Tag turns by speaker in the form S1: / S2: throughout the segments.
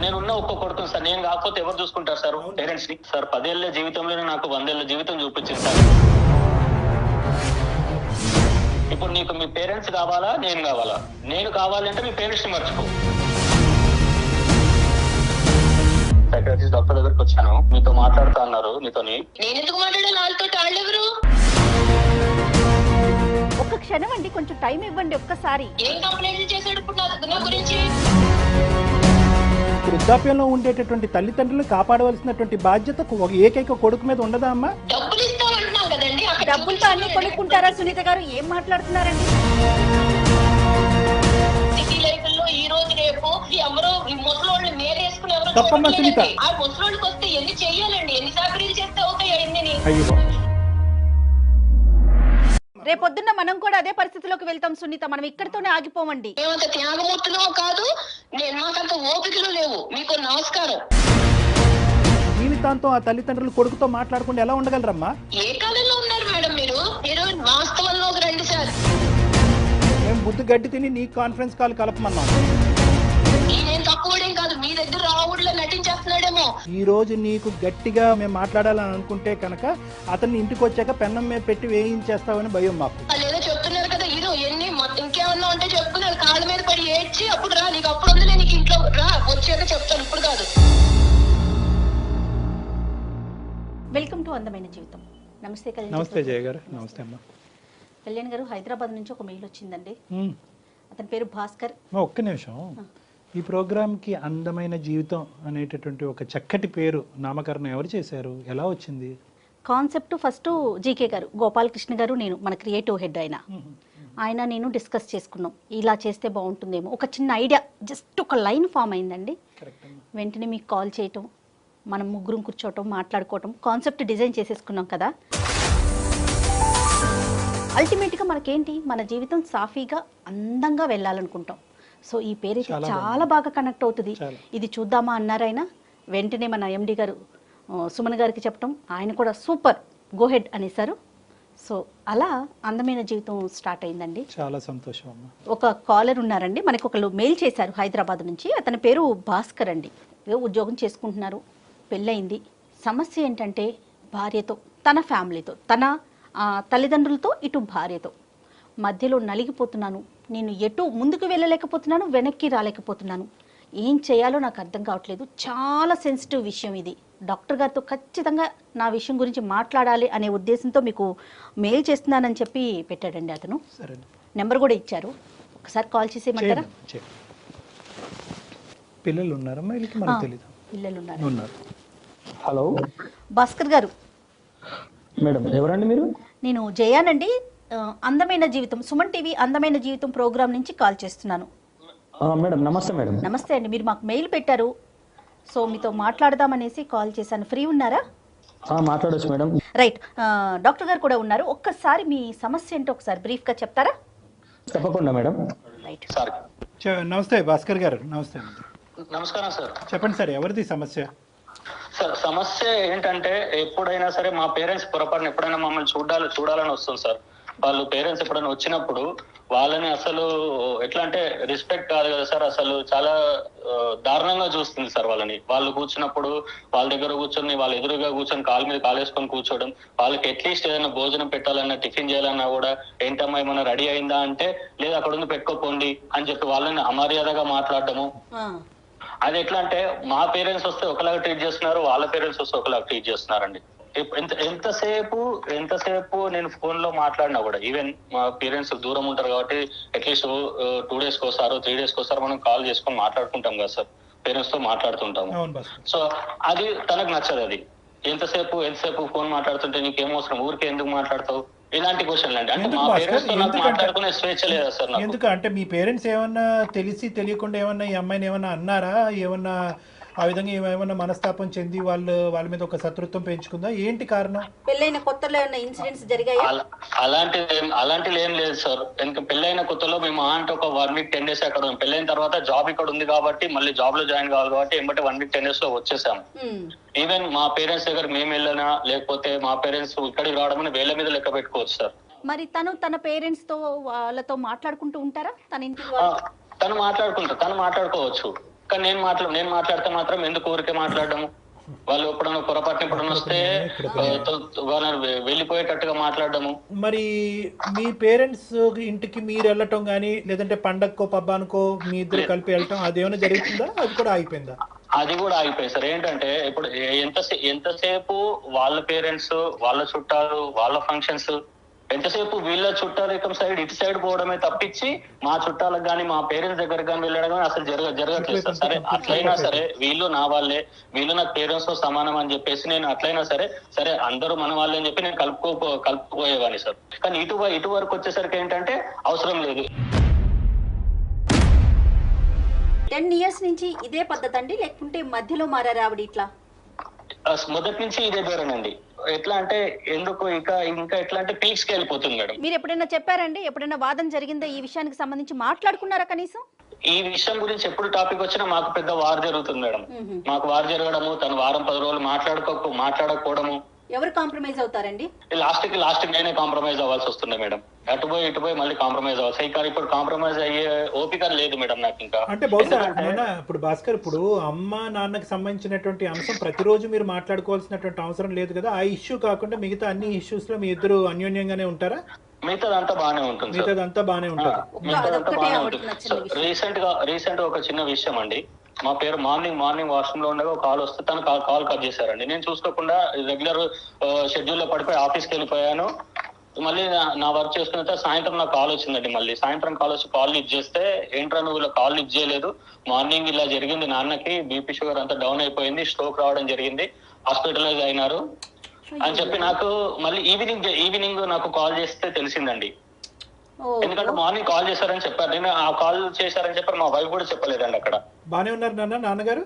S1: నేనున్న ఒక్క కొడుకుని సార్. నేను కాకపోతే ఎవరు చూసుకుంటారు సార్ పేరెంట్స్ ని? సార్ 10 ఏళ్ల జీవితంలోనే నాకు 100 ఏళ్ల జీవితం చూపించింది సార్. ఇప్పుడు నీకు మీ పేరెంట్స్ కావాలా, నేను కావాలా? నేను కావాలంటే మీ పేరెంట్స్ ని మర్చిపో. సైకాట్రిస్ట్ డాక్టర్ దగ్గరికి వచ్చాను, మీతో మాట్లాడుతా అన్నారు. మీతోని
S2: నేను ఎందుకు మాట్లాడాలి వాళ్ళతో? వాళ్ళెవరు?
S3: ఒక్క క్షణం అండి, కొంచెం టైం ఇవ్వండి ఒక్కసారి.
S2: ఏం కంప్లైంట్ చేశాడు ఇప్పుడు నా గురించి?
S4: వృద్ధాప్యంలో ఉండేటటువంటి తల్లిదండ్రులు కాపాడవలసినటువంటి బాధ్యత ఒక ఏకైక కొడుకు మీద ఉండదా అమ్మా?
S2: డబ్బులు ఇస్తామంటున్నాం కదండి.
S3: డబ్బులతో అన్ని కొనుక్కుంటారా సునీత గారు? ఏం మాట్లాడుతున్నారండి?
S2: సిటీ లైఫ్ లో ఈ రోజు రేపు ఎవరో ముసలోళ్ళు మేలేసుకుని ఎవరో
S4: తప్పమ్మా సునీత.
S2: ఆ ముసలోళ్ళకి వస్తే ఎన్ని చెయ్యాలండి? ఎన్ని చాకరీలు చేస్తే అవుతాయి అన్ని?
S4: అయ్యో,
S3: రేపొద్దున్న మనం కూడా అదే పరిస్థితిలోకి వెళ్తాం సునీత. మనం ఇక్కడితోనే ఆగిపోమండి.
S2: మేమంత త్యాగమూర్తులు కాదు, నేను మాకంత ఓపికలు లేవు. మీకు నమస్కారం.
S4: జీవితాంతం ఆ తల్లిదండ్రులు కొడుకుతో మాట్లాడకుండా ఎలా ఉండగలరమ్మా?
S2: ఏ కాలంలో ఉన్నారు మేడం మీరు? మీరు వాస్తవంలోకి రండి సార్.
S4: మేము బుద్ధి గడ్డి తిని నీ కాన్ఫరెన్స్ కాల్ కలపమన్నాం.
S2: నేనేం తక్కువడేం కాదు, మీ దగ్గర రావుడులో నటించేస్తున్నాడేమో.
S4: ఈ రోజు నీకు గట్టిగా మేము మాట్లాడాలని అనుకుంటే కనుక అతన్ని ఇంటికి వచ్చాక పెన్నం మీద పెట్టి వేయించేస్తావని భయం మాకు.
S2: వాళ్ళు చెప్తున్నారు కదా, ఇదో ఎన్ని ఇంకేమన్నా ఉంటే చెప్పుకున్నారు. కాళ్ళ మీద పడి ఏడ్చి అప్పుడు రా, నీకు అప్పుడు ఉంది, నీకు ఇంట్లో రా, వచ్చాక చెప్తాను, ఇప్పుడు కాదు.
S3: వెల్కమ్ టు అందమైన జీవితం. నమస్తే కళ్యాణ్.
S4: నమస్తే జయ గారు. నమస్తే అమ్మా.
S3: కళ్యాణ్ గారు, హైదరాబాద్ నుంచి ఒక మెయిల్ వచ్చిందండి. అతని పేరు భాస్కర్.
S4: ఒక్క నిమిషం. ఈ ప్రోగ్రామ్కి అందమైన జీవితం అనేటటువంటి ఒక చక్కటి పేరు నామకరణం ఎవరు చేశారు? ఎలా వచ్చింది
S3: కాన్సెప్ట్? ఫస్ట్ జీకే గారు, గోపాలకృష్ణ గారు, నేను, మన క్రియేటివ్ హెడ్ ఆయన నేను డిస్కస్ చేసుకున్నాం. ఇలా చేస్తే బాగుంటుందేమో, ఒక చిన్న ఐడియా, జస్ట్ ఒక లైన్ ఫామ్ అయిందండి. వెంటనే మీకు కాల్ చేయటం, మనం ముగ్గురం కూర్చోవటం, మాట్లాడుకోవటం, కాన్సెప్ట్ డిజైన్ చేసేసుకున్నాం కదా. అల్టిమేట్గా మనకేంటి, మన జీవితం సాఫీగా అందంగా వెళ్ళాలనుకుంటాం. సో ఈ పేరు అయితే చాలా బాగా కనెక్ట్ అవుతుంది. ఇది చూద్దామా అన్నారైనా. వెంటనే మన ఎండి గారు సుమన్ గారికి చెప్పడం, ఆయన కూడా సూపర్, గో హెడ్ అనేసారు. సో అలా అందమైన జీవితం స్టార్ట్ అయిందండి.
S4: చాలా సంతోషం అమ్మా.
S3: ఒక కాలర్ ఉన్నారండి, మనకి ఒకళ్ళు మెయిల్ చేశారు హైదరాబాద్ నుంచి. అతని పేరు భాస్కర్ అండి. ఉద్యోగం చేసుకుంటున్నారు, పెళ్ళయింది. సమస్య ఏంటంటే భార్యతో, తన ఫ్యామిలీతో, తన తల్లిదండ్రులతో, ఇటు భార్యతో మధ్యలో నలిగిపోతున్నాను. నేను ఎటు ముందుకు వెళ్ళలేకపోతున్నాను, వెనక్కి రాలేకపోతున్నాను. ఏం చేయాలో నాకు అర్థం కావట్లేదు. చాలా సెన్సిటివ్ విషయం ఇది. డాక్టర్ గారితో ఖచ్చితంగా నా విషయం గురించి మాట్లాడాలి అనే ఉద్దేశంతో మీకు మెయిల్ చేస్తున్నానని చెప్పి పెట్టాడండి అతను. నెంబర్ కూడా ఇచ్చారు, ఒకసారి కాల్ చేసేయమంటారా?
S4: పిల్లలు ఉన్నారమ్మా?
S3: పిల్లలు ఉన్నారు.
S5: హలో
S3: భాస్కర్ గారు.
S5: మేడం, ఎవరండి మీరు?
S3: నేను జయానండి, అందమైన జీవితం, సుమన్ టీవీ అందమైన జీవితం ప్రోగ్రామ్ నుంచి కాల్ చేస్తున్నాను.
S5: మేడం నమస్తే. మేడం
S3: నమస్తే అండి. మీరు మాకు మెయిల్ పెట్టారు, సో మీతో మాట్లాడదామనేసి కాల్ చేశాను. ఫ్రీ ఉన్నారా?
S5: మాట్లాడొచ్చు మేడం.
S3: రైట్. డాక్టర్ గారు కూడా ఉన్నారు. ఒక్కసారి మీ సమస్య ఏంటో ఒకసారి బ్రీఫ్గా చెప్తారా?
S5: తప్పకుండా మేడం.
S3: రైట్.
S1: సార్
S4: నమస్తే భాస్కర్ గారు. నమస్తే.
S1: నమస్కారం సార్.
S4: చెప్పండి సార్, ఎవరిది సమస్య?
S1: సార్ సమస్య ఏంటంటే, ఎప్పుడైనా సరే మా పేరెంట్స్ పొరపాటున ఎప్పుడైనా మమ్మల్ని చూడాలని వస్తుంది సార్. వాళ్ళు పేరెంట్స్ ఎప్పుడైనా వచ్చినప్పుడు వాళ్ళని అసలు ఎట్లా అంటే రెస్పెక్ట్ కాదు కదా సార్, అసలు చాలా దారుణంగా చూస్తుంది సార్ వాళ్ళని. వాళ్ళు కూర్చున్నప్పుడు వాళ్ళ దగ్గర కూర్చొని, వాళ్ళ ఎదురుగా కూర్చొని కాలు మీద కాలేసుకొని కూర్చోవడం, వాళ్ళకి అట్లీస్ట్ ఏదైనా భోజనం పెట్టాలన్నా, టిఫిన్ చేయాలన్నా కూడా ఏంటమ్మా ఏమన్నా రెడీ అయిందా అంటే, లేదు అక్కడ ఉంది పెట్టుకోపోండి అని చెప్పి వాళ్ళని అమర్యాదగా మాట్లాడటము. అది ఎట్లా అంటే, మా పేరెంట్స్ వస్తే ఒకలాగా ట్రీట్ చేస్తున్నారు, వాళ్ళ పేరెంట్స్ వస్తే ఒకలాగా ట్రీట్ చేస్తున్నారండి. ఎంతసేపు నేను ఫోన్ లో మాట్లాడినా కూడా, ఈవెన్ మా పేరెంట్స్ దూరం ఉంటారు కాబట్టి అట్లీస్ట్ 2 days కోసారో 3 days కోసారో మనం కాల్ చేసుకొని మాట్లాడుకుంటాం కదా సార్, పేరెంట్స్ తో మాట్లాడుతుంటాము. సో అది తనకు నచ్చదు. అది ఎంతసేపు ఫోన్ మాట్లాడుతుంటే నీకేం అవసరం, ఊరికే ఎందుకు మాట్లాడతావు, ఇలాంటి క్వశ్చన్లు అండి. అంటే మా పేరెంట్స్ తో నాకు మాట్లాడుకునే స్వేచ్ఛ లేదా సార్ నాకు?
S4: ఎందుకు అంటే మీ పేరెంట్స్ ఏమన్నా తెలిసి తెలియకుండా ఏమన్నా ఈ అమ్మాయిని ఏమన్నా అన్నారా? ఏమన్నా ఆ విధంగా ఏమైనా మనస్తాపం చెంది వాళ్ళ మీద ఒక శత్రుత్వం పెంచుకుందా? ఏంటి కారణం?
S3: పెళ్ళైన కొత్తలో ఏమైనా ఇన్సిడెంట్స్ జరిగాయా?
S1: అలాంటిది ఏం లేదు సార్. ఎందుకంటే పెళ్ళైన కొత్తలో మేము అంటే ఒక 1 week 10 days అక్కడ ఉన్నాం. పెళ్ళైన తర్వాత జాబ్ ఇక్కడ ఉంది కాబట్టి మళ్ళీ జాబ్ లో జాయిన్ కావాలి కాబట్టి ఎంబటి 1 week 10 days లో వచ్చేసాము. ఈవెన్ మా పేరెంట్స్ దగ్గర మేము వెళ్ళినా, లేకపోతే మా పేరెంట్స్ ఇక్కడికి రావడం వేళ్ళ మీద లెక్క పెట్టుకోవచ్చు సార్.
S3: మరి తన పేరెంట్స్ తో వాళ్ళతో మాట్లాడుకుంటూ ఉంటారా? తన ఇంటికి
S1: తను మాట్లాడుకోవచ్చు. కానీ నేను మాట్లాడితే మాత్రం ఎందుకు ఊరికే మాట్లాడము? వాళ్ళు ఎప్పుడన్నా పొరపాటున ఎప్పుడన్నా వస్తే వాళ్ళని వెళ్ళిపోయేటట్టుగా మాట్లాడము.
S4: మరి మీ పేరెంట్స్ ఇంటికి మీరు వెళ్ళటం కానీ లేదంటే పండగకో పబ్బానికో మీ ఇద్దరు కలిపి వెళ్ళటం అదేమైనా జరుగుతుందా? అది కూడా ఆగిపోయిందా?
S1: అది కూడా ఆగిపోయింది సార్. ఏంటంటే ఇప్పుడు ఎంతసేపు వాళ్ళ పేరెంట్స్, వాళ్ళ చుట్టాలు, వాళ్ళ ఫంక్షన్స్, ఎంతసేపు వీళ్ళ చుట్టాలు సైడ్ ఇటు సైడ్ పోవడమే తప్పించి మా చుట్టాలకు కానీ మా పేరెంట్స్ దగ్గరకు కానీ వెళ్ళడం కానీ అసలు జరగట్లేదు సార్. సరే అట్లయినా సరే వీళ్ళు నా వాళ్ళే, వీళ్ళు నాకు పేరెంట్స్ తో సమానం అని చెప్పేసి నేను అట్లయినా సరే అందరూ మన వాళ్ళే అని చెప్పి నేను కలుపుకోపోయేవాడిని సార్. కానీ ఇటు వరకు వచ్చేసరికి ఏంటంటే అవసరం లేదు.
S3: 10 years నుంచి ఇదే పద్ధతి అండి, లేకుంటే మధ్యలో మారారు ఆవిడ ఇట్లా?
S1: మొదటి నుంచి ఇదే ధోరణండి. ఎట్లా అంటే ఎందుకు ఇంకా ఎట్లా అంటే పీక్స్కి వెళ్ళిపోతుంది మేడం.
S3: మీరు ఎప్పుడైనా చెప్పారండి? ఎప్పుడైనా వాదన జరిగిందా ఈ విషయానికి సంబంధించి? మాట్లాడుకున్నారా కనీసం?
S1: ఈ విషయం గురించి ఎప్పుడు టాపిక్ వచ్చినా మాకు పెద్ద వార్ జరుగుతుంది మేడం. మాకు వార్ జరగడము, తను వారం 10 రోజులు మాట్లాడకపోవడము.
S3: ఎవరు కాంప్రమైజ్ అవుతారండి?
S1: లాస్ట్ నేనే కాంప్రమైజ్ అవ్వాల్సి వస్తుంది మేడం. ఇటు పోయి మళ్ళీ కాంప్రమైజ్ అవ్వాలి. కానీ ఇప్పుడు కాంప్రమైజ్ అయ్యే ఓపిక లేదు మేడం నాకు ఇంకా.
S4: అంటే బహుశా ఇప్పుడు భాస్కర్, ఇప్పుడు అమ్మ నాన్నకి సంబంధించినటువంటి అంశం ప్రతిరోజు మీరు మాట్లాడుకోవాల్సినటువంటి అవసరం లేదు కదా. ఆ ఇష్యూ కాకుండా మిగతా అన్ని ఇష్యూస్ లో మీ ఇద్దరు అన్యోన్యంగానే ఉంటారా?
S1: మిగతాదంతా బాగానే ఉంటుంది. రీసెంట్ గా ఒక చిన్న విషయం అండి. మా పేరు మార్నింగ్ వాష్రూమ్ లో ఉండగా కాల్ వస్తే తను కాల్ కట్ చేశారండి. నేను చూసుకోకుండా రెగ్యులర్ షెడ్యూల్ లో పడిపోయి ఆఫీస్కి వెళ్ళిపోయాను. మళ్ళీ నా వర్క్ చేసుకున్న తర్వాత సాయంత్రం నాకు కాల్ వచ్చిందండి. మళ్ళీ సాయంత్రం కాల్ వచ్చి కాల్ లిఫ్ట్ చేస్తే, ఏంట్రా నువ్వు ఇలా కాల్ లిఫ్ట్ చేయలేదు, మార్నింగ్ ఇలా జరిగింది, నాన్నకి బీపీ షుగర్ అంతా డౌన్ అయిపోయింది, స్ట్రోక్ రావడం జరిగింది, హాస్పిటలైజ్ అయినారు అని చెప్పి నాకు మళ్ళీ ఈవినింగ్ నాకు కాల్ చేస్తే తెలిసిందండి. ఎందుకంటే మార్నింగ్ కాల్ చేశారని చెప్పారు. నేను ఆ కాల్ చేశారని చెప్పారు, మా వైఫ్ కూడా చెప్పలేదండి. అక్కడ
S4: బానే ఉన్నారు నాన్నగారు?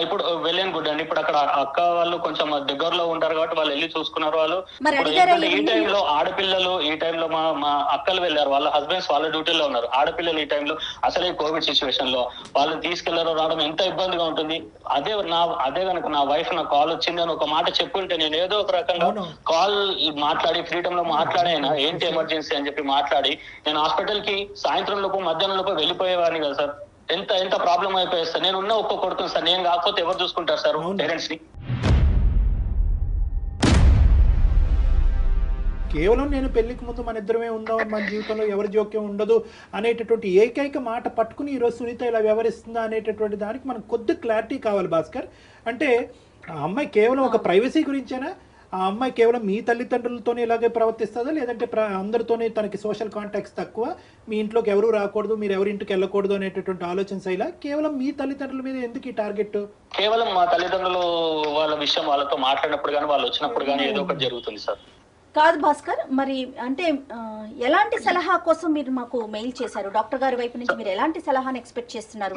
S1: ఇప్పుడు వెల్ అండ్ గుడ్ అండి. ఇప్పుడు అక్కడ అక్క వాళ్ళు కొంచెం దగ్గరలో ఉంటారు కాబట్టి వాళ్ళు వెళ్ళి చూసుకున్నారు. వాళ్ళు ఈ టైంలో ఆడపిల్లలు, ఈ టైంలో మా అక్కలు వెళ్ళారు, వాళ్ళ హస్బెండ్స్ వాళ్ళ డ్యూటీలో ఉన్నారు. ఆడపిల్లలు ఈ టైంలో అసలే కోవిడ్ సిచ్యువేషన్ లో వాళ్ళని తీసుకెళ్లారో రావడం ఎంత ఇబ్బందిగా ఉంటుంది. అదే కనుక నా వైఫ్ నాకు కాల్ వచ్చింది అని ఒక మాట చెప్పుంటే నేను ఏదో ఒక రకంగా కాల్ మాట్లాడి ఫ్రీడమ్ లో మాట్లాడైనా ఏంటి ఎమర్జెన్సీ అని చెప్పి మాట్లాడి నేను హాస్పిటల్ కి సాయంత్రం లోపు మధ్యాహ్నం లోపు వెళ్ళిపోయేవాడిని కదా సార్. ఎంత ప్రాబ్లం అయిపోయింది సార్. నేను ఉన్న ఒక్క కొడుకుని సార్, నేను కాకపోతే ఎవరు చూసుకుంటారు సార్ పేరెంట్స్ ని?
S4: కేవలం నేను పెళ్లికి ముందు మన ఇద్దరమే ఉందాం, మన జీవితంలో ఎవరి జోక్యం ఉండదు అనేటటువంటి ఏకైక మాట పట్టుకుని ఈరోజు సునీత ఇలా వ్యవహరిస్తుందా అనేటటువంటి దానికి మనకు కొద్ది క్లారిటీ కావాలి భాస్కర్. అంటే ఆ అమ్మాయి కేవలం ఒక ప్రైవసీ గురించేనా? ఆ అమ్మాయి కేవలం మీ తల్లిదండ్రులతోనే ఇలాగే ప్రవర్తిస్తుందా, లేదంటే అందరితోనే తనకి సోషల్ కాంటాక్ట్స్ తక్కువ, మీ ఇంట్లోకి ఎవరు రాకూడదు, మీరు ఎవరింటికి వెళ్ళకూడదు అనేటటువంటి ఆలోచన శైలా? కేవలం మీ తల్లిదండ్రుల మీద ఎందుకు ఈ టార్గెట్?
S1: కేవలం మా తల్లిదండ్రులు వాళ్ళ విషయం వాళ్ళతో మాట్లాడినప్పుడు కానీ వాళ్ళు వచ్చినప్పుడు కానీ ఏదో ఒకటి జరుగుతుంది సార్.
S3: కాదు భాస్కర్, మరి అంటే ఎలాంటి సలహా కోసం మీరు మాకు మెయిల్ చేశారు? డాక్టర్ గారి వైపు నుంచి మీరు ఎలాంటి సలహాను ఎక్స్పెక్ట్ చేస్తున్నారు?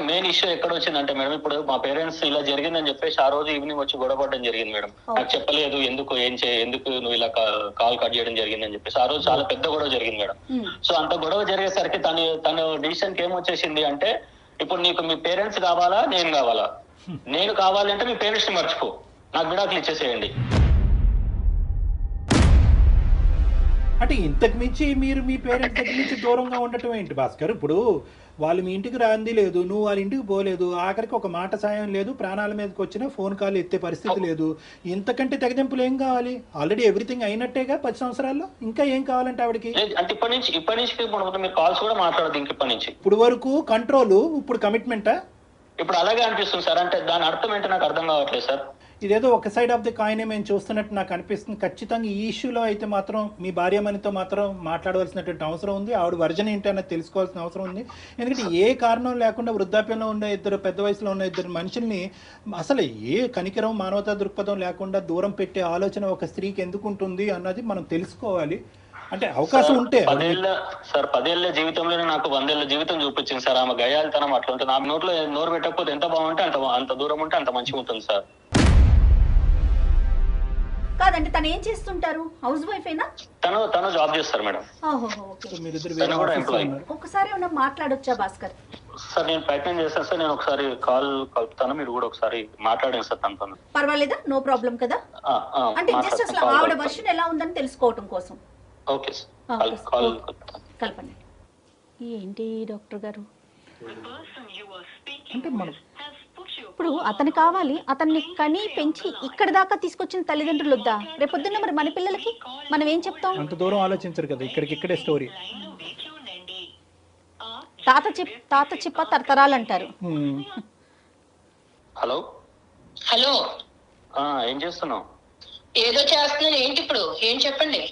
S1: మెయిన్ ఇష్యూ ఎక్కడ వచ్చిందంటే మేడం, ఇప్పుడు మా పేరెంట్స్ ఇలా జరిగిందని చెప్పేసి ఆ రోజు ఈవినింగ్ వచ్చి గొడవపడడం జరిగింది మేడం. నాకు చెప్పలేదు, ఎందుకు నువ్వు ఇలా కాల్ కట్ చేయడం జరిగిందని చెప్పేసి ఆ రోజు చాలా పెద్ద గొడవ జరిగింది మేడం. సో అంత గొడవ జరిగేసరికి తను డిసిషన్ కి ఏమొచ్చేసింది అంటే, ఇప్పుడు నీకు మీ పేరెంట్స్ కావాలా నేను కావాలా? నేను కావాలంటే మీ పేరెంట్స్ ని మర్చిపో, నాకు విడాకులు ఇచ్చేసేయండి.
S4: అంటే ఇంతకు మించి మీరు మీ పేరెంట్స్ దగ్గర నుంచి దూరంగా ఉండటం ఏంటి భాస్కర్? ఇప్పుడు వాళ్ళు మీ ఇంటికి రాంది లేదు, నువ్వు వాళ్ళ ఇంటికి పోలేదు, ఆఖరికి ఒక మాట సాయం లేదు, ప్రాణాల మీదకి వచ్చినా ఫోన్ కాల్ ఎత్తే పరిస్థితి లేదు. ఇంతకంటే తెగదెంపులు ఏం కావాలి? ఆల్రెడీ ఎవ్రీథింగ్ అయినట్టేగా 10 సంవత్సరాల్లో, ఇంకా ఏం కావాలంటే ఆవిడకి?
S1: అంటే ఇప్పటి నుంచి మీరు కాల్స్ కూడా మాట్లాడదు ఇంక ఇప్పటి నుంచి.
S4: ఇప్పుడు వరకు కంట్రోల్, ఇప్పుడు కమిట్మెంటా?
S1: ఇప్పుడు అలాగే అనిపిస్తుంది సార్. అంటే దాని అర్థం ఏంటో నాకు అర్థం కావట్లేదు సార్.
S4: ఇదేదో ఒక సైడ్ ఆఫ్ ది కాయిన్ మేము చూస్తున్నట్టు నాకు అనిపిస్తుంది. ఖచ్చితంగా ఈ ఇష్యూలో అయితే మాత్రం మీ భార్యమణితో మాత్రం మాట్లాడవలసినటువంటి అవసరం ఉంది. ఆవిడ వర్జన్ ఏంటి అన్నది తెలుసుకోవాల్సిన అవసరం ఉంది. ఎందుకంటే ఏ కారణం లేకుండా వృద్ధాప్యంలో ఉన్న పెద్ద వయసులో ఉన్న ఇద్దరు మనుషుల్ని అసలు ఏ కనికరం, మానవతా దృక్పథం లేకుండా దూరం పెట్టే ఆలోచన ఒక స్త్రీకి ఎందుకు ఉంటుంది అన్నది మనం తెలుసుకోవాలి. అంటే అవకాశం ఉంటే
S1: 10 ఏళ్ల జీవితంలోనే నాకు 100 ఏళ్ల జీవితం చూపించింది సార్. ఆమె గయాలితనం అట్లా ఉంటుంది. ఆమె నోట్లో నోరు పెట్టకపోతే ఎంత బాగుంటే అంత దూరం ఉంటే అంత మంచిగా ఉంటుంది సార్.
S3: కాదండి, తను ఏం చేస్తుంటారు? హౌస్ వైఫ్ అయినా?
S1: తను జాబ్ చేస్తారు మేడం.
S3: ఒకసారి ఏమన్నా మాట్లాడొచ్చా భాస్కర్?
S1: సార్ నేను ప్రయత్నం చేస్తాను సార్. నేను ఒకసారి కాల్ కలుపుతాను, మీరు కూడా ఒకసారి మాట్లాడండి సార్ తనతో.
S3: పర్వాలేదా? నో ప్రాబ్లం కదా? అంటే జస్ట్ అసలు ఆవిడ వర్షన్ ఎలా ఉందని తెలుసుకోవటం కోసం.
S1: ఓకే సార్, కాల్
S3: కల్పండి. ఏంటి డాక్టర్ గారు?
S4: అంటే మనం
S3: ఇప్పుడు అతను కావాలి, అతన్ని కని పెంచి ఇక్కడ దాకా తీసుకొచ్చిన తల్లిదండ్రులు వద్దా? రేపొద్దున్న మరి మన పిల్లలకి మనం ఏం చెప్తాం?
S4: అంత దూరం ఆలోచించరు కదా, ఇక్కడికిక్కడే స్టోరీ.
S3: తాత చిప్ప తరతరాలు అంటారు.
S1: హలో
S2: హలో,
S1: ఏం చేస్తున్నావు?
S2: ఏదో చేస్తున్నాను. ఏంటి ఇప్పుడు? ఏం చెప్పండి.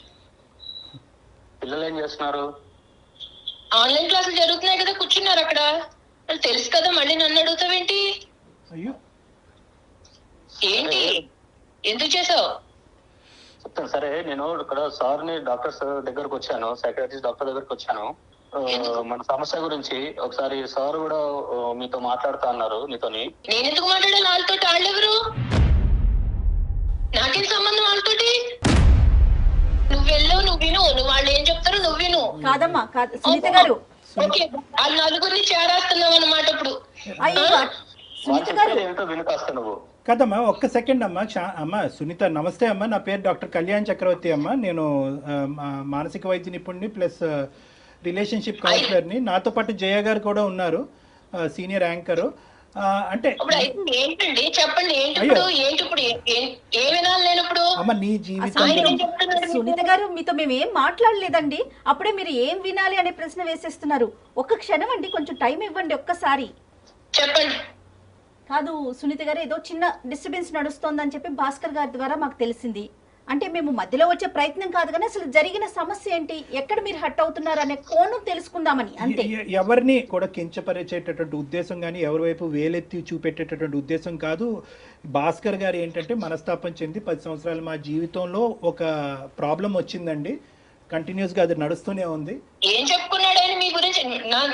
S1: పిల్లలు ఏం చేస్తున్నారు?
S2: ఆన్లైన్ క్లాసులు జరుగుతున్నాయి కదా, కూర్చున్నారు అక్కడ. వాళ్ళు తెలుసు కదా, మళ్ళీ నన్ను అడుగుతావేంటి?
S4: అయ్యో
S2: ఏంటి, ఎందుకు చేసావు?
S1: చెప్తాను సరే. నేను ఇక్కడ సార్ని డాక్టర్స్ దగ్గరకు వచ్చాను, సైకాట్రిస్ట్ డాక్టర్ దగ్గరకు వచ్చాను. మన సమస్య గురించి ఒకసారి సార్ కూడా మీతో మాట్లాడుతా అన్నారు. నీతోని
S2: నేను ఎందుకు మాట్లాడాలి వాళ్ళతో? వాళ్ళెవరు? నాకేం సంబంధం వాళ్ళతోటి? నువ్వు వెళ్ళవు, నువ్వు విను. నువ్వు వాళ్ళు ఏం చెప్తారో నువ్వు విను.
S3: కాదమ్మా, కాదు సునీత గారు.
S2: ఓకే, ఆ నలుగురిని చేరేస్తున్నావు అన్నమాట ఇప్పుడు.
S3: అయ్యో సునీత గారు
S1: ఏంటో వినుకాస్తా నువ్వు.
S4: కదమ్మా, ఒక్క సెకండ్ అమ్మా. అమ్మ సునీత, నమస్తే అమ్మా. నా పేరు డాక్టర్ కళ్యాణ్ చక్రవర్తి అమ్మ. నేను మానసిక వైద్య నిపుణుడిని ప్లస్ రిలేషన్షిప్ కౌన్సిలర్ని. నాతో పాటు జయ గారు కూడా ఉన్నారు, సీనియర్ యాంకరు. అంటే
S2: ఏంటండి చెప్పండి. ఏంటి ఇప్పుడు ఏ వినాలి నేను ఇప్పుడు?
S4: అమ్మ నీ జీవితం.
S3: సునీత గారు, మీతో మేము ఏం మాట్లాడలేదండి. అప్పుడే మీరు ఏం వినాలి అనే ప్రశ్న వేసేస్తున్నారు. ఒక్క క్షణం అండి, కొంచెం టైం ఇవ్వండి ఒక్కసారి.
S2: చెప్పండి.
S3: కాదు సునీత గారు, ఏదో చిన్న డిస్టర్బెన్స్ నడుస్తోందని చెప్పి భాస్కర్ గారి ద్వారా మాకు తెలిసింది. అంటే మేము మధ్యలో వచ్చే ప్రయత్నం కాదు, కానీ అసలు జరిగిన సమస్య ఏంటి, ఎక్కడ మీరు హట్ అవుతున్నారు అనే కోణం తెలుసుకుందామని అంతే.
S4: ఎవరిని కూడా కించపరిచేటటువంటి ఉద్దేశం కానీ ఎవరి వైపు వేలెత్తి చూపెట్టేటటువంటి ఉద్దేశం కాదు. భాస్కర్ గారు ఏంటంటే మనస్తాపం చెంది 10 సంవత్సరాలు మా జీవితంలో ఒక ప్రాబ్లం వచ్చిందండి. కంటిన్యూస్ గా అది నడుస్తూనే ఉంది.
S2: ఏం చెప్పుకున్నాడు ఆయన మీ గురించి?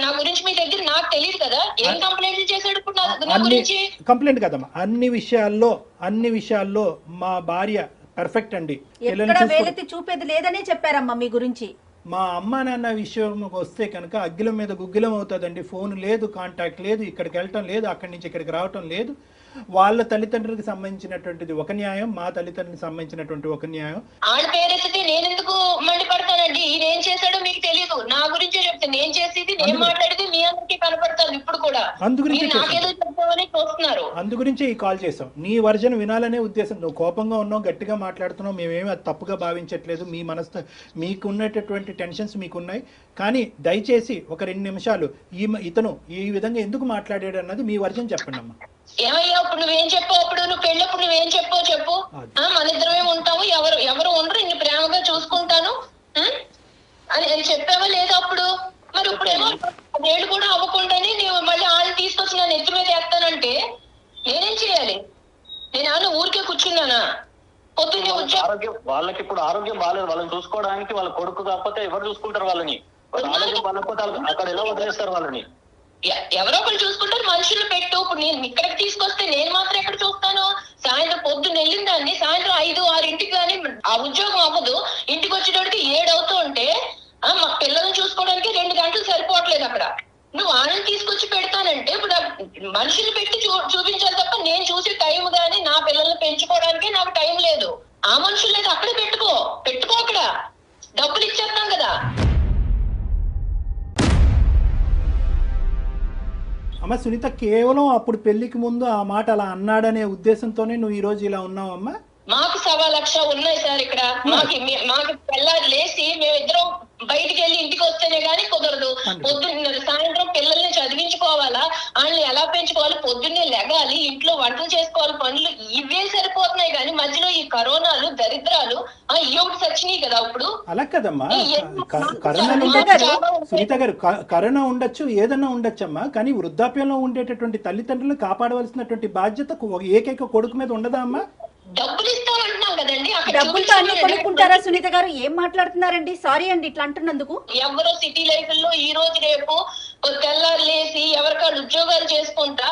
S2: నా గురించి మీ దగ్గర నాకు తెలియదు కదా. ఏం కంప్లైంట్ చేశాడు ఇప్పుడు నా గురించి?
S4: కంప్లైంట్ కదమ్మా, అన్ని విషయాల్లో మా భార్య పర్ఫెక్ట్ అండి.
S3: ఎక్కడ వేలెత్తి చూపేది లేదనే చెప్పారమ్మా మీ గురించి.
S4: మా అమ్మ నాన్న విషయం వస్తే కనుక అగ్గిలం మీద గుగ్గిలం అవుతుందండి. ఫోన్ లేదు, కాంటాక్ట్ లేదు, ఇక్కడికి వెళ్ళటం లేదు, అక్కడి నుంచి ఇక్కడికి రావటం లేదు. వాళ్ళ తల్లిదండ్రులకు సంబంధించినటువంటిది ఒక న్యాయం, మా తల్లిదండ్రులకు సంబంధించినటువంటి ఒక న్యాయం.
S2: ఆడ పేరెత్తితే నేను ఎందుకు మండిపడతానండి? ఈయన ఏం చేశాడో మీకు తెలియదు, నా గురించే చెప్తే. నేను చేసేది, నేను మాట్లాడేది మీ అందరికీ కనపడతాను ఇప్పుడు కూడా. నాకేదో చెప్తామని చూస్తున్నారు.
S4: అందు గురించే ఈ కాల్ చేసాం. నీ వర్జన్ వినాలనే ఉద్దేశం. నువ్వు కోపంగా ఉన్నావు, గట్టిగా మాట్లాడుతున్నావు, మేమేమి అది తప్పుగా భావించట్లేదు. మీ మీకు ఉన్నటువంటి టెన్షన్స్ మీకున్నాయి. కానీ దయచేసి ఒక 2 నిమిషాలు ఇతను ఈ విధంగా ఎందుకు మాట్లాడాడు అన్నది మీ వర్జన్ చెప్పండి అమ్మా.
S2: ఏమయ్యా ఇప్పుడు నువ్వేం చెప్పావు? అప్పుడు నువ్వు పెళ్ళప్పుడు నువ్వేం చెప్పావు చెప్పు. మన ఇద్దరమే ఉంటాము, ఎవరు ఉండరు, ఇన్ని ప్రేమగా చూసుకుంటాను అని చెప్పావా లేదా అప్పుడు? మరి ఇప్పుడేమో 10 ఏళ్ళు కూడా అవ్వకుండానే నీవు మళ్ళీ వాళ్ళని తీసుకొచ్చి నన్ను ఎత్తి మీద వేస్తానంటే నేనేం చేయాలి? నేను ఊరికే కూర్చున్నానా? పొద్దున్నే
S1: వాళ్ళకి ఇప్పుడు ఆరోగ్యం బాగాలేదు, వాళ్ళని చూసుకోవడానికి వాళ్ళ కొడుకు కాకపోతే ఎవరు చూసుకుంటారు వాళ్ళని? ఆరోగ్యం బాగాలేకపోతే అక్కడ ఎలా వదిలేస్తారు వాళ్ళని?
S2: ఎవరో ఒకరు చూసుకుంటారు. మనుషులు పెట్టు. ఇప్పుడు నేను ఇక్కడికి తీసుకొస్తే నేను మాత్రం ఎక్కడ చూస్తాను? సాయంత్రం పొద్దున్న వెళ్ళిన దాన్ని సాయంత్రం 5, 6 కానీ ఆ ఉద్యోగం అవ్వదు. ఇంటికి వచ్చేటోడికి 7 అవుతూ ఉంటే మా పిల్లల్ని చూసుకోవడానికి 2 గంటలు సరిపోవట్లేదు అక్కడ. నువ్వు వాళ్ళని తీసుకొచ్చి పెడతానంటే ఇప్పుడు మనుషులు పెట్టి చూపించాలి తప్ప నేను చూసే టైం గానీ నా పిల్లల్ని పెంచుకోవడానికి నాకు టైం లేదు. ఆ మనుషులు లేదు, అక్కడే పెట్టుకో అక్కడ డబ్బులు ఇచ్చేస్తాం కదా.
S4: అమ్మ సునీత, కేవలం అప్పుడు పెళ్లికి ముందు ఆ మాట అలా అన్నాడనే ఉద్దేశంతోనే నువ్వు ఈ రోజు ఇలా ఉన్నావమ్మా?
S2: మాకు 1,00,000 ఉన్నాయి సార్ ఇక్కడ. మాకు తెల్లారి లేసి మేమిద్దరం బయటికి వెళ్ళి ఇంటికి వస్తేనే గానీ కుదరదు. పొద్దున్న సాయంత్రం పిల్లల్ని చదివించుకోవాలా, వాళ్ళని ఎలా పెంచుకోవాలి, పొద్దున్నే లెగాలి, ఇంట్లో వంటలు చేసుకోవాలి, పనులు ఇవే సరిపోతున్నాయి. కానీ మధ్యలో ఈ కరోనాలు, దరిద్రాలు ఇవి సచ్చినాయి కదా. ఇప్పుడు
S4: అలా కదమ్మా, సునీత గారు, కరోనా ఉండొచ్చు, ఏదన్నా ఉండొచ్చమ్మా, కానీ వృద్ధాప్యంలో ఉండేటటువంటి తల్లిదండ్రులను కాపాడవలసినటువంటి బాధ్యత ఏకైక కొడుకు మీద ఉండదా అమ్మా?
S2: డబ్బులు ఇస్తామంటున్నాం కదండి.
S3: డబ్బులతో అన్ని కొనుక్కుంటారా సునీత గారు? ఏం మాట్లాడుతున్నారండి? సారీ అండి ఇట్లా అంటున్నందుకు.
S2: ఎవరో సిటీ లైఫ్ లో ఈ రోజు రేపు తెల్లారు లేసి ఎవరికాళ్ళు ఉద్యోగాలు చేసుకుంటా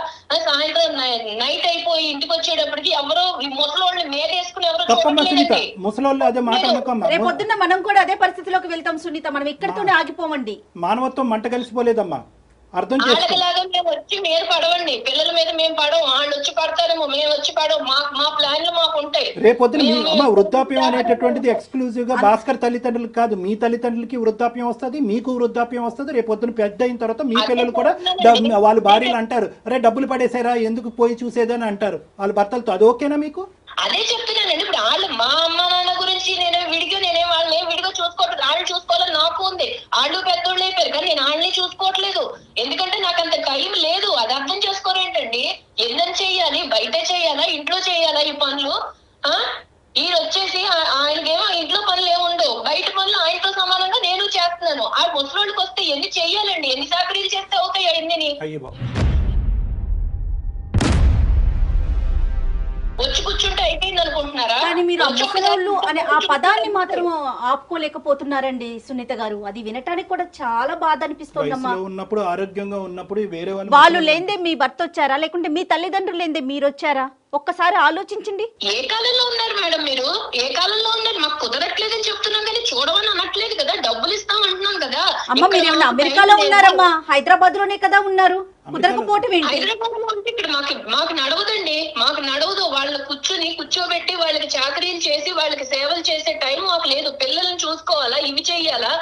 S2: సాయంత్రం నైట్ అయిపోయి ఇంటికి వచ్చేటప్పటికి ఎవరో ఈ ముసలోళ్ళని మేరేసుకుని ఎవరో
S4: ముసలోళ్ళు అదే మాట అనుకోమ్మా.
S3: రేపొద్దున్న మనం కూడా అదే పరిస్థితిలోకి వెళ్తాం సునీత. మనం ఇక్కడితోనే ఆగిపోమండి.
S4: మానవత్వం మంట కలిసిపోలేదమ్మా. అర్థం చేసుకో.
S2: వాళ్ళకిలాగా మేము వచ్చి మీరు పడవండి, పిల్లల మీద మేము పడవం, వాళ్ళు వచ్చి పడతారేమో, మేము వచ్చి పడవం, మా ప్లాన్లు మాకు ఉంటాయి.
S4: రేపొద్దున అమ్మ వృద్ధాప్యం అనేటటువంటిది ఎక్స్క్లూజివ్ గా భాస్కర్ తల్లిదండ్రులకు కాదు, మీ తల్లిదండ్రులకి వృద్ధాప్యం వస్తుంది, మీకు వృద్ధాప్యం వస్తుంది. రేపొద్దున పెద్ద అయిన తర్వాత మీ పిల్లలు కూడా వాళ్ళ భార్యలు అంటారు, అరే డబ్బులు పడేసారా ఎందుకు పోయి చూసేదని అంటారు వాళ్ళ భర్తలతో. అది ఓకేనా మీకు?
S2: అదే చెప్తున్నానండి. ఇప్పుడు వాళ్ళు మా అమ్మ నాన్న గురించి నేనే వాళ్ళని విడిగా చూసుకోవట్లేదు. వాళ్ళు చూసుకోవాలని నాకు ఉంది, వాళ్ళు పెద్దోళ్ళు అయిపోయారు, కానీ నేను వాళ్ళని చూసుకోవట్లేదు. ఎందుకంటే నాకు అంత టైం లేదు. అది అర్థం చేసుకోరేంటండి? ఎన్నని చెయ్యాలి, బయట చెయ్యాలా, ఇంట్లో చెయ్యాలా ఈ పనులు? ఈయన వచ్చేసి ఆయనకేమో ఇంట్లో పనులు ఏముండవు, బయట పనులు ఆయనతో సమానంగా నేను చేస్తున్నాను. ఆ ముసలోళ్ళకి వస్తే ఎన్ని చెయ్యాలండి? ఎన్ని చాకరీలు చేస్తే అవుతాయి ఎన్ని? వచ్చి కూర్చుంటే అయిపోయింది అనుకుంటున్నారా?
S3: కానీ మీరు ముసలోళ్ళు అనే ఆ పదాన్ని మాత్రం ఆపుకోలేకపోతున్నారండి సునీత గారు. అది వినటానికి కూడా చాలా బాధ అనిపిస్తోందమ్మా.
S4: ఉన్నప్పుడు ఆరోగ్యంగా ఉన్నప్పుడు వేరే
S3: వాళ్ళు లేందే మీ భర్త వచ్చారా, లేకుంటే మీ తల్లిదండ్రులు లేందే మీరు వచ్చారా? ఒక్కసారి ఆలోచించండి.
S2: ఏ కాలంలో ఉన్నారు మేడం మీరు? ఏ కాలంలో ఉన్నారు? మాకు కుదరట్లేదని చెప్తున్నాం కానీ చూడమని అనట్లేదు కదా, డబ్బులు ఇస్తాం అంటున్నాం కదా.
S3: అమ్మ మీరేమన్నా అమెరికాలో ఉన్నారమ్మా? హైదరాబాద్ లోనే కదా ఉన్నారు, కుదరకపోవటం ఏంటి?
S2: హైదరాబాద్ లో ఉంటే ఇక్కడ మాకు నడవదండి, మాకు నడవదు. వాళ్ళని కూర్చోబెట్టి వాళ్ళకి చాకరీలు చేసి వాళ్ళకి సేవలు చేసే టైం మాకు లేదు. పిల్లల్ని చూసుకోవాలా, ఇవి చెయ్యాలా,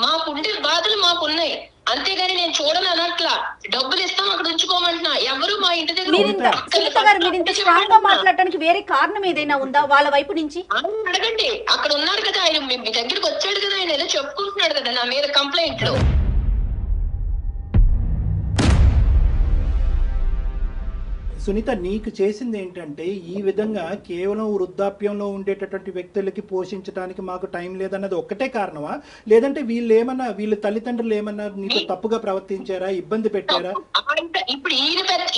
S2: మాకుండే బాధలు మాకున్నాయి. అంతేగాని నేను చూడను అనట్లా. డబ్బులు ఇస్తాం అక్కడ ఉంచుకోమంటున్నా. ఎవరు మా ఇంటి దగ్గర
S3: మాట్లాడటానికి వేరే కారణం ఏదైనా ఉందా వాళ్ళ వైపు నుంచి?
S2: అడగండి. అక్కడ ఉన్నారు కదా ఆయన, మీ దగ్గరికి వచ్చాడు కదా ఆయన, ఏదో చెప్పుకుంటున్నాడు కదా నా మీద కంప్లైంట్లు.
S4: సునీత, నీకు చేసింది ఏంటంటే ఈ విధంగా కేవలం వృద్ధాప్యంలో ఉండేటటువంటి వ్యక్తులకి పోషించడానికి మాకు టైం లేదన్నది ఒక్కటే కారణమా? లేదంటే వీళ్ళ తల్లిదండ్రులు ఏమన్నా నీకు తప్పుగా ప్రవర్తించారా, ఇబ్బంది పెట్టారా?
S2: ఇప్పుడు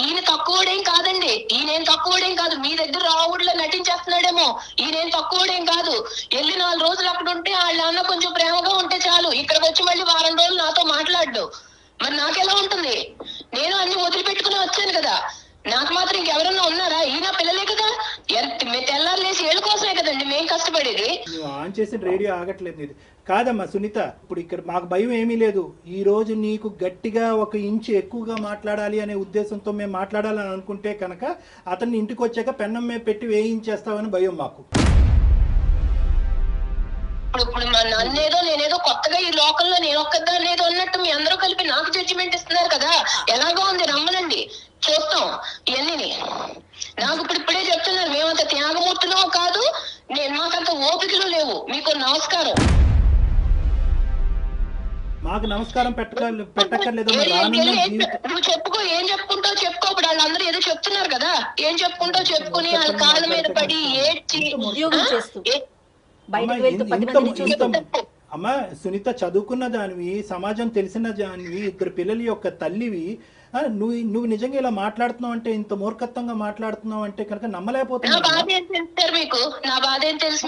S2: ఈయన తక్కువడేం కాదండి, ఈయనేం తక్కువడేం కాదు. మీ దగ్గర రావుడిలో నటించేస్తున్నాడేమో. ఈయనేం తక్కువడేం కాదు. వెళ్ళి 4 రోజులు అక్కడ ఉంటే వాళ్ళ అన్న కొంచెం ప్రేమగా ఉంటే చాలు, ఇక్కడికి వచ్చి మళ్ళీ వారం రోజులు నాతో మాట్లాడు. మరి నాకెలా ఉంటుంది? నేను అన్ని వదిలిపెట్టుకుని వచ్చాను కదా. నాకు మాత్రం ఇంకెవరన్నా ఉన్నారా? ఈయన పిల్లలే కదా. తెల్లారులేసి ఏళ్ళ కోసమే కదండి మేము కష్టపడేది.
S4: నువ్వు ఆన్ చేసిన రేడియో ఆగట్లేదు ఇది కాదమ్మా సునీత. ఇప్పుడు ఇక్కడ మాకు భయం ఏమీ లేదు. ఈ రోజు నీకు గట్టిగా 1 ఇంచు ఎక్కువగా మాట్లాడాలి అనే ఉద్దేశంతో మేము మాట్లాడాలని అనుకుంటే కనుక అతన్ని ఇంటికి వచ్చాక పెన్నం మీద పెట్టి వేయించేస్తామని భయం మాకు.
S2: ఇప్పుడు నన్నేదో నేనేదో కొత్తగా ఈ లోకంలో నేను ఒక్కదాన్ని ఏదో అన్నట్టు మీ అందరూ కలిపి నాకు జడ్జిమెంట్ ఇస్తున్నారు కదా. ఎలాగో ఉంది, రమ్మనండి చూస్తాం ఇవన్నీ. నాకు ఇప్పుడే చెప్తున్నారు, మేమంత త్యాగమూర్తులో కాదు, మాకంత ఓపికలు లేవు. మీకు నమస్కారం.
S4: మాకు నమస్కారం పెట్టక్కర్లేదు.
S2: నువ్వు చెప్పుకో, ఏం చెప్పుకుంటావు చెప్పుకో. ఇప్పుడు వాళ్ళందరూ ఏదో చెప్తున్నారు కదా, ఏం చెప్పుకుంటావు చెప్పుకుని వాళ్ళ కాళ్ళ మీద పడి ఏడ్చి.
S4: అమ్మా సునీత, చదువుకున్న దానివి, సమాజం తెలిసిన దానివి, 2 పిల్లల యొక్క తల్లివి, నువ్వు నిజంగా ఇలా మాట్లాడుతున్నావు అంటే, ఇంత మూర్ఖత్వంగా మాట్లాడుతున్నావు అంటే కనుక నమ్మలేకపోతున్నావు.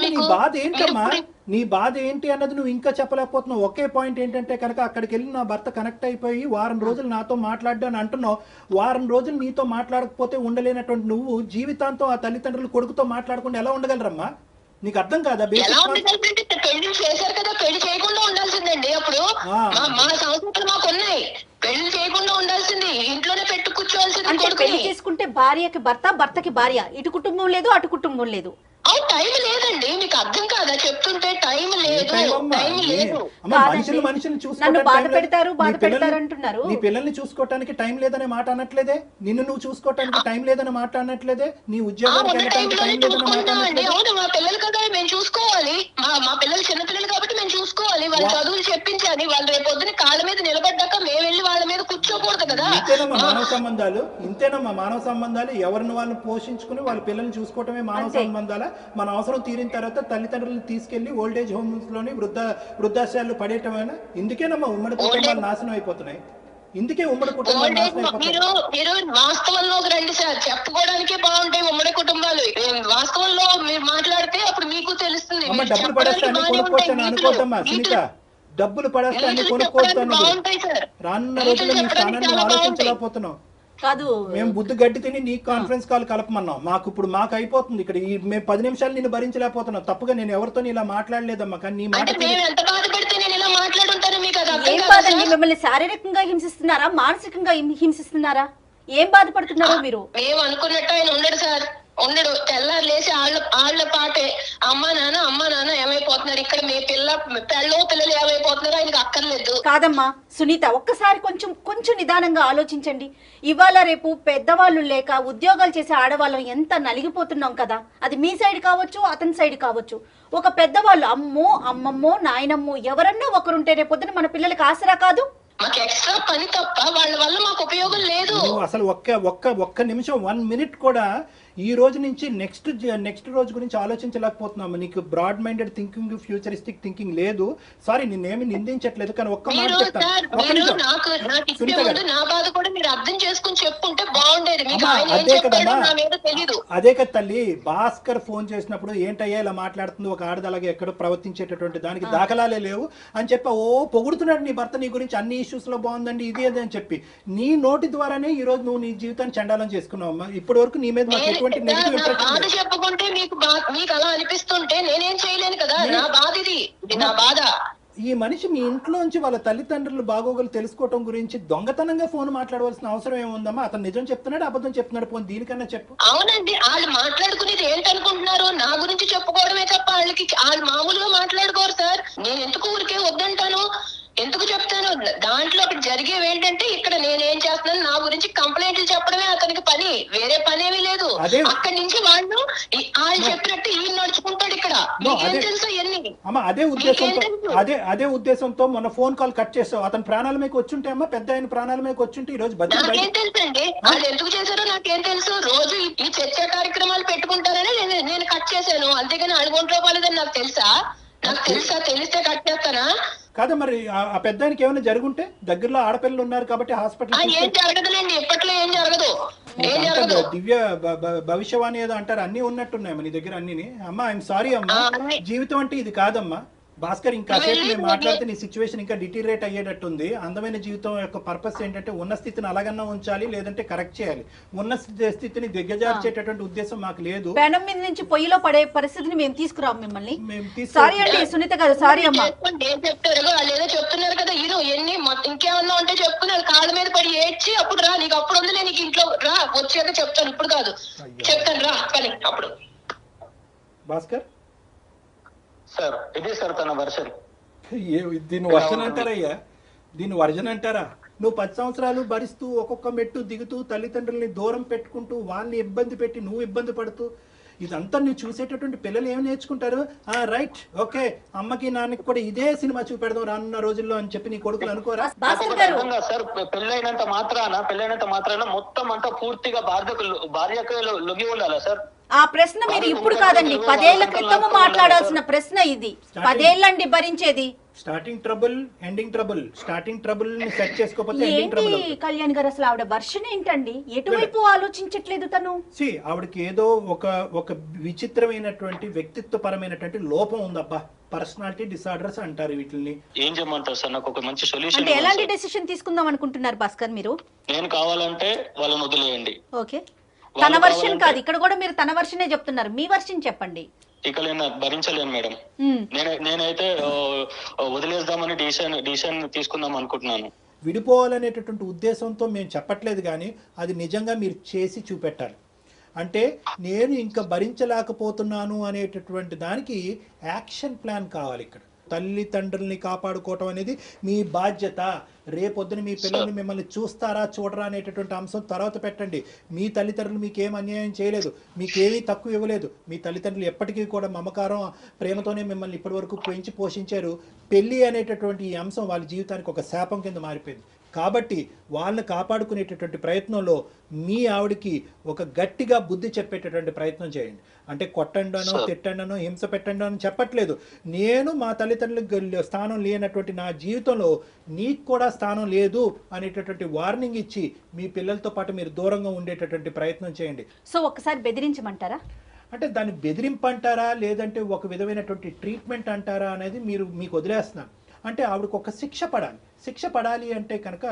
S4: నీ బాధ ఏంటమ్మా? నీ బాధ ఏంటి అన్నది నువ్వు ఇంకా చెప్పలేకపోతున్నావు. ఒకే పాయింట్ ఏంటంటే కనుక అక్కడికి వెళ్ళి నా భర్త కనెక్ట్ అయిపోయి వారం రోజులు నాతో మాట్లాడ్డాను అంటున్నావు. వారం రోజులు నీతో మాట్లాడకపోతే ఉండలేనటువంటి నువ్వు జీవితాంతం ఆ తల్లిదండ్రులు కొడుకుతో మాట్లాడకుండా ఎలా ఉండగలరమ్మా? నీకు అర్థం కాదా?
S2: పెళ్లి చేశారు కదా, పెళ్లి చేయకుండా ఉండాల్సిందండి. అప్పుడు మా సంస్కృతులు మాకు ఉన్నాయి. పెళ్లి చేయకుండా ఉండాల్సింది, ఇంట్లోనే పెట్టు కూర్చోవాల్సింది.
S3: పెళ్లి చేసుకుంటే భార్యకి భర్త, భర్తకి భార్య, ఇటు కుటుంబం లేదు అటు కుటుంబం లేదు.
S2: టైం లేదండి, మీకు అర్థం కాదా? చెప్తుంటే టైం లేదు.
S4: మనుషులు
S3: చూసుకోవడానికి
S4: నీ పిల్లల్ని చూసుకోవటానికి టైం లేదనే మాట అనట్లేదే, నిన్ను నువ్వు చూసుకోవటానికి టైం లేదనే మాట అనట్లేదే, నీ ఉద్యోగానికి వెళ్ళడానికి టైం లేదనే మాట అనట్లేదే.
S2: అవును, మా పిల్లలు కదా మేము చూసుకోవాలి. మా పిల్లలు చిన్నపిల్లలు కాబట్టి మేము చూసుకోవాలి. వాళ్ళ చదువులు చెప్పించాలి. వాళ్ళు రేపొద్దున కాళ్ళ మీద నిలబడ్డాక మేము వెళ్ళి వాళ్ళ మీద కూర్చోకూడదు కదా.
S4: ఇంతేనమ్మా మానవ సంబంధాలు. ఎవరిని వాళ్ళు పోషించుకుని వాళ్ళ పిల్లల్ని చూసుకోవటమే మానవ సంబంధాలు. మన అవసరం తీరిన తర్వాత తల్లిదండ్రులను తీసుకెళ్లి ఓల్డేజ్ హోమ్స్ లోని వృద్ధాశ్రయాలు పడేయటమైనా. ఇందుకేనమ్మా ఉమ్మడి కుటుంబాలు నాశనం అయిపోతున్నాయి. ఇందుకే ఉమ్మడి కుటుంబాలు నాశనం అయిపోతున్నాయి.
S2: మీరు వాస్తవంలోకి రండి సార్, చెప్పుకోవడానికే బాగుంటాయి ఉమ్మడి కుటుంబాలు. వాస్తవంలో మీరు మాట్లాడితే అప్పుడు మీకు తెలుస్తుంది.
S4: డబ్బులు పడేస్తే అన్ని కొనుక్కోవచ్చని అనుకోవద్దమ్మా సునీత. డబ్బులు పడేస్తే అన్ని కొనుక్కోవచ్చు. రానున్న రోజుల్లో నీ స్థానాన్ని ఆలోచించలేకపోతున్నావు
S3: కాదు.
S4: మేము బుద్ధి గడ్డి తిని నీ కాన్ఫరెన్స్ కాల్ కలపమన్నాం. మాకు అయిపోతుంది ఇక్కడ. మేము 10 నిమిషాలు నిన్ను భరించలేకపోతున్నాం. తప్పుగా నేను ఎవరితో ఇలా మాట్లాడలేదమ్మా. కానీ నీ మాట
S2: ఎంత బాధపడితే నేను ఇలా మాట్లాడుంటాను మీకు అది అర్థం
S3: ఏం
S2: కాదా
S3: బాధండి?
S2: సార్?
S3: మిమ్మల్ని శారీరకంగా హింసిస్తున్నారా, మానసికంగా హింసిస్తున్నారా? ఏం బాధపడుతున్నారు మీరు?
S2: మేము అనుకున్నట్టు ఆయన ఉండడు సార్, ఉండడు. తెల్లారు లేచి ఆళ్ళ పాటే అమ్మా నాన్న ఏమైపోతున్నారు, ఇక్కడ మీ పిల్లలు ఏమైపోతున్నారు ఆయనకి అక్కర్లేదు.
S3: కాదమ్మా సునీత, ఒక్కసారి కొంచెం నిదానంగా ఆలోచించండి. ఇవాళ రేపు పెద్దవాళ్ళు లేక ఉద్యోగాలు చేసే ఆడవాళ్ళం ఎంత నలిగిపోతున్నాం కదా. అది మీ సైడ్ కావచ్చు, అతని సైడ్ కావచ్చు. ఒక పెద్దవాళ్ళు అమ్మో, అమ్మమ్మో, నాయనమ్మో ఎవరన్నా ఒకరుంటే రేపొద్దున మన పిల్లలకి ఆసరా కాదు.
S2: మాకు ఎక్స్ట్రా పని తప్ప వాళ్ళ వల్ల మాకు ఉపయోగం లేదు.
S4: నువ్వు అసలు ఒక్క నిమిషం 1 మినిట్ కూడా ఈ రోజు నుంచి నెక్స్ట్ రోజు గురించి ఆలోచించలేకపోతున్నాము. నీకు broad minded thinking, futuristic thinking లేదు. సారీ, నిన్నేమి నిందించట్లేదు, కానీ ఒక్క మాట చెప్తాను.
S2: నా బాధ కూడా మీరు అర్థం చేసుకుని చెప్పుంటే బాగుండేది. మీకు ఆయన ఏం
S4: అదే
S2: చెప్పాడో
S4: కదమ్మా,
S2: నా మీద తెలీదు.
S4: అదే కదా తల్లి. భాస్కర్ ఫోన్ చేసినప్పుడు ఏంటయ్యా ఇలా మాట్లాడుతుంది, ఒక ఆడది అలాగే ఎక్కడో ప్రవర్తించేటటువంటి దానికి దాఖలాలే లేవు అని చెప్పి పొగుడుతున్నాడు నీ భర్త నీ గురించి, అన్ని ఇష్యూస్ లో బాగుందండి ఇది అదే అని చెప్పి. నీ నోటి ద్వారానే ఈ రోజు నువ్వు నీ జీవితాన్ని చండాలం చేసుకున్నావు అమ్మా. ఇప్పటి వరకు నీ మీద మాకు ఎటువంటి నెగిటివ్
S2: నా
S4: ఇంప్రెషన్
S2: బాధ చెప్పుకుంటే మీకు అలా అనిపిస్తుంటే నేనేం చేయలేను కదా. నా బాధ ఇది నా బాధ.
S4: ఈ మనిషి మీ ఇంట్లోంచి వాళ్ళ తల్లిదండ్రులు బాగోగులు తెలుసుకోవటం గురించి దొంగతనంగా ఫోన్ మాట్లాడవలసిన అవసరం ఏముందమ్మా? అతను నిజం చెప్తున్నాడు, అబద్ధం చెప్తున్నాడు, పోనీ దీనికన్నా చెప్పు.
S2: అవునండి, వాళ్ళు మాట్లాడుకునేది ఏంటనుకుంటున్నారు? నా గురించి చెప్పుకోవడమే తప్ప వాళ్ళు మామూలుగా మాట్లాడుకోరు సార్. నేను ఎందుకు ఊరికే వద్దంటాను, ఎందుకు చెప్తాను? దాంట్లో అక్కడ జరిగేవి ఏంటంటే ఇక్కడ నేనేం చేస్తున్నాను, నా గురించి కంప్లైంట్లు చెప్పడమే అతనికి పని, వేరే పని ఏమీ లేదు. అక్కడి నుంచి వాళ్ళు చెప్పినట్టు ఈయన నడుచుకుంటాడు ఇక్కడ. మీకేం తెలుసు ఎన్ని?
S4: అమ్మా అదే ఉద్దేశంతో మొన్న ఫోన్ కాల్ కట్ చేసావు. అతని ప్రాణాల మీకు వచ్చుంటే అమ్మా, పెద్ద ఆయన ప్రాణాల మీకు వచ్చుంటే ఈ రోజు
S2: నాకేం తెలుసండి వాళ్ళు ఎందుకు చేశారో నాకేం తెలుసు. రోజు ఈ చర్చా కార్యక్రమాలు పెట్టుకుంటారని నేను కట్ చేశాను, అంతేగాని అడుగుంట్లో పోలేదని నాకు తెలుసా? తెలిస్తే కట్ చేస్తానా?
S4: కాదా మరి ఆ పెద్ద ఆయనకి ఏమైనా జరుగుంటే, దగ్గరలో ఆడపిల్లలు ఉన్నారు కాబట్టి హాస్పిటల్
S2: ఏం జరగదులేండి, ఇప్పట్లో ఏం జరగదు.
S4: దివ్య భవిష్యవాణి ఏదో అంటారు, అన్ని ఉన్నట్టున్నాయమ్మా నీ దగ్గర అన్ని. అమ్మా ఐఎమ్ సారీ అమ్మా, జీవితం అంటే ఇది కాదమ్మా. భాస్కర్, ఇంకా సేపు మేము మాట్లాడితే నీ సిచ్యువేషన్ ఇంకా డిటీరియేట్ అయ్యేటట్టుంది. అందమైన జీవితం యొక్క పర్పస్ ఏంటంటే ఉన్న స్థితిని అలాగన్నా ఉంచాలి, లేదంటే కరెక్ట్ చేయాలి. ఉన్న స్థితిని దిగ్గజార్చేటటువంటి ఉద్దేశం మాకు లేదు.
S3: పెనం మీద నుంచి పొయ్యిలో పడే పరిస్థితిని మేము తీసుకురాం మిమ్మల్ని. సారీ అండి సునీత గారు, సారీ అమ్మా.
S2: ఏం చెప్తారు వాళ్ళు ఏదో చెప్తున్నారు కదా, ఇరు ఎన్ని ఇంకేమన్నా ఉంటే చెప్పుకున్నారు, కాళ్ళ మీద పడి ఏడ్చి అప్పుడు రా, నీకు అప్పుడు ఉంది, నీకు ఇంట్లో రా, వచ్చాక చెప్తాను, ఇప్పుడు కాదు చెప్తాను రా పని అప్పుడు.
S4: భాస్కర్
S1: సార్ ఇదే సార్ తన వర్షన్.
S4: దీన్ని వర్షన్ అంటారయ్యా, దీన్ని వర్జన్ అంటారా? నువ్వు 10 సంవత్సరాలు భరిస్తూ ఒక్కొక్క మెట్టు దిగుతూ తల్లిదండ్రుల్ని దూరం పెట్టుకుంటూ వాళ్ళని ఇబ్బంది పెట్టి నువ్వు ఇబ్బంది పడుతూ ఇదంతా నువ్వు చూసేటటువంటి పిల్లలు ఏమి నేర్చుకుంటారు? రైట్, ఓకే, అమ్మకి నాన్నకి కూడా ఇదే సినిమా చూపెడదాం రానున్న రోజుల్లో అని చెప్పి నీ కొడుకులు అనుకోరా?
S1: సార్ పెళ్ళైనంత మాత్రాన మొత్తం అంతా పూర్తిగా భార్యకు లొంగి ఉండాలా సార్?
S3: ఆ ప్రశ్న మీరు ఇప్పుడు కాదండి, 10 ఏళ్ల క్రితం మాట్లాడాల్సిన ప్రశ్న ఇది. 10 ఏళ్ళండి భరించేది.
S4: Starting trouble, ending trouble. Starting trouble ని సెట్ చేసుకోకపోతే ఎండింగ్ ట్రబుల్.
S3: కళ్యాణ్ గారు అసలు ఆవిడ వర్షన్ ఏంటండి? ఎటువైపు ఆలోచించట్లేదు తను.
S4: ఆవిడకి ఏదో ఒక విచిత్రమైనటువంటి వ్యక్తిత్వపరమైనటువంటి లోపం ఉందబ్బా. పర్సనాలిటీ డిసార్డర్స్ అంటారు వీటిని.
S1: ఏం చేయమంటారు సార్? నాకు ఒక మంచి సొల్యూషన్.
S3: అంటే ఎలాంటి డెసిషన్ తీసుకుందాం అనుకుంటున్నారు భాస్కర్ మీరు?
S1: నేను కావాలంటే వాళ్ళని వదిలేయండి.
S3: ఓకే, తన వర్షన్ కాదు, ఇక్కడ కూడా మీరు తన వర్షనే చెప్తున్నారు. మీ వర్షన్ చెప్పండి.
S1: ఇక నేను భరించలేను మేడం. నేనైతే వదిలేద్దామని డిసిషన్ తీసుకుందాం అనుకుంటున్నాను.
S4: విడిపోవాలనేటటువంటి ఉద్దేశంతో మేము చెప్పట్లేదు, కానీ అది నిజంగా మీరు చేసి చూపెట్టాలి. అంటే నేను ఇంకా భరించలేకపోతున్నాను అనేటటువంటి దానికి యాక్షన్ ప్లాన్ కావాలి. ఇక్కడ తల్లిదండ్రుల్ని కాపాడుకోవటం అనేది మీ బాధ్యత. రేపొద్దున మీ పిల్లల్ని మిమ్మల్ని చూస్తారా చూడరా అనేటటువంటి అంశం తర్వాత పెట్టండి. మీ తల్లిదండ్రులు మీకేం అన్యాయం చేయలేదు, మీకేమీ తక్కువ ఇవ్వలేదు. మీ తల్లిదండ్రులు ఎప్పటికీ కూడా మమకారం ప్రేమతోనే మిమ్మల్ని ఇప్పటి వరకు పెంచి పోషించారు. పెళ్ళి అనేటటువంటి ఈ అంశం వాళ్ళ జీవితానికి ఒక శాపం కింద మారిపోయింది. కాబట్టి వాళ్ళని కాపాడుకునేటటువంటి ప్రయత్నంలో మీ ఆవిడికి ఒక గట్టిగా బుద్ధి చెప్పేటటువంటి ప్రయత్నం చేయండి. అంటే కొట్టండానో తిట్టండానో హింస పెట్టండో అని చెప్పట్లేదు. నేను మా తల్లిదండ్రులకు స్థానం లేనటువంటి నా జీవితంలో నీకు కూడా స్థానం లేదు అనేటటువంటి వార్నింగ్ ఇచ్చి మీ పిల్లలతో పాటు మీరు దూరంగా ఉండేటటువంటి ప్రయత్నం చేయండి.
S3: సో ఒక్కసారి బెదిరించమంటారా?
S4: అంటే దాన్ని బెదిరింపు అంటారా, లేదంటే ఒక విధమైనటువంటి ట్రీట్మెంట్ అంటారా అనేది మీకు వదిలేస్తున్నాను. అంటే ఆవిడకు ఒక శిక్ష పడాలి. శిక్ష పడాలి అంటే కనుక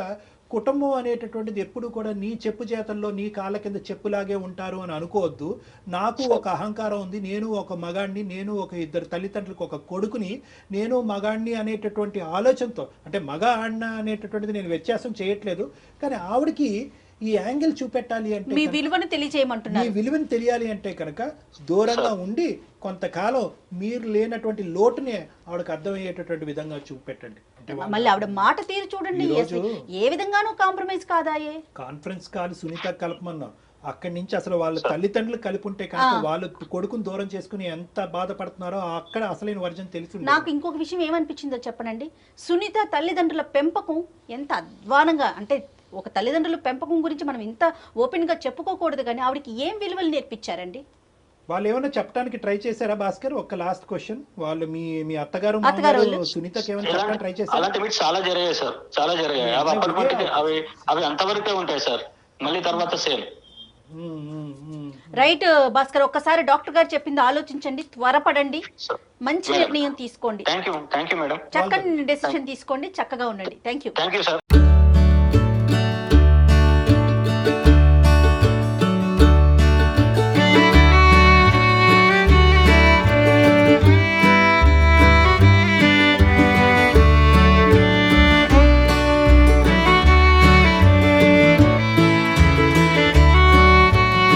S4: కుటుంబం అనేటటువంటిది ఎప్పుడు కూడా నీ చెప్పు చేతల్లో నీ కాళ్ళ కింద చెప్పులాగే ఉంటారు అని అనుకోవద్దు. నాకు ఒక అహంకారం ఉంది, నేను ఒక మగాడిని, నేను ఒక ఇద్దరు తల్లిదండ్రులకు ఒక కొడుకుని, నేను మగాడిని అనేటటువంటి ఆలోచనతో, అంటే మగ ఆడిన అనేటటువంటిది నేను వ్యత్యాసం చేయట్లేదు, కానీ ఆవిడకి ఈ యాంగిల్ చూపెట్టాలి అంటే
S3: మీ విలువను తెలియజేయమంటున్నారు.
S4: మీ విలువను తెలియాలి అంటే కనుక దూరంగా ఉండి కొంతకాలం మీరు లేనటువంటి లోటునే ఆవిడకి అర్థమయ్యేటటువంటి విధంగా చూపెట్టండి.
S3: మళ్ళీ ఆవిడ మాట తీరు చూడండి, ఏ విధంగానూ కాంప్రమైజ్ కాదాయే.
S4: కాన్ఫరెన్స్ కాల్ సునీత కలపమన్నాం, అక్కడి నుంచి అసలు వాళ్ళ తల్లిదండ్రులు కలిపి ఉంటే కనుక వాళ్ళు కొడుకుని దూరం చేసుకుని ఎంత బాధపడుతున్నారో అక్కడ అసలైన వర్జన్ తెలుసు.
S3: నాకు ఇంకొక విషయం ఏమనిపించిందో చెప్పనండి, సునీత తల్లిదండ్రుల పెంపకం ఎంత అధ్వానంగా, అంటే ఒక తల్లిదండ్రుల పెంపకం గురించి మనం ఇంత ఓపెన్ గా చెప్పుకోకూడదు, కానీ ఆవిడకి ఏం విలువలు నేర్పించారండి?
S4: వాళ్ళు ఏమైనా చెప్పడానికి ట్రై చేశారా భాస్కర్? ఒక లాస్ట్ క్వశ్చన్, వాళ్ళు మీ అత్తగారు సునీతకి ఏమైనా చెప్పడానికి ట్రై చేశారు?
S1: అలాంటివి చాలా జరిగాయి సార్, చాలా జరిగాయి. అవి అప్పటికి అవి అంతవరకే ఉంటాయి సార్, మళ్ళీ తర్వాత సేమ్.
S3: రైట్ భాస్కర్, ఒక్కసారి డాక్టర్ గారు చెప్పింది ఆలోచించండి, త్వరపడండి, మంచి నిర్ణయం తీసుకోండి,
S1: థ్యాంక్ యూ మేడం,
S3: చక్కని డెసిషన్ తీసుకోండి, చక్కగా ఉండండి. Thank you
S1: sir.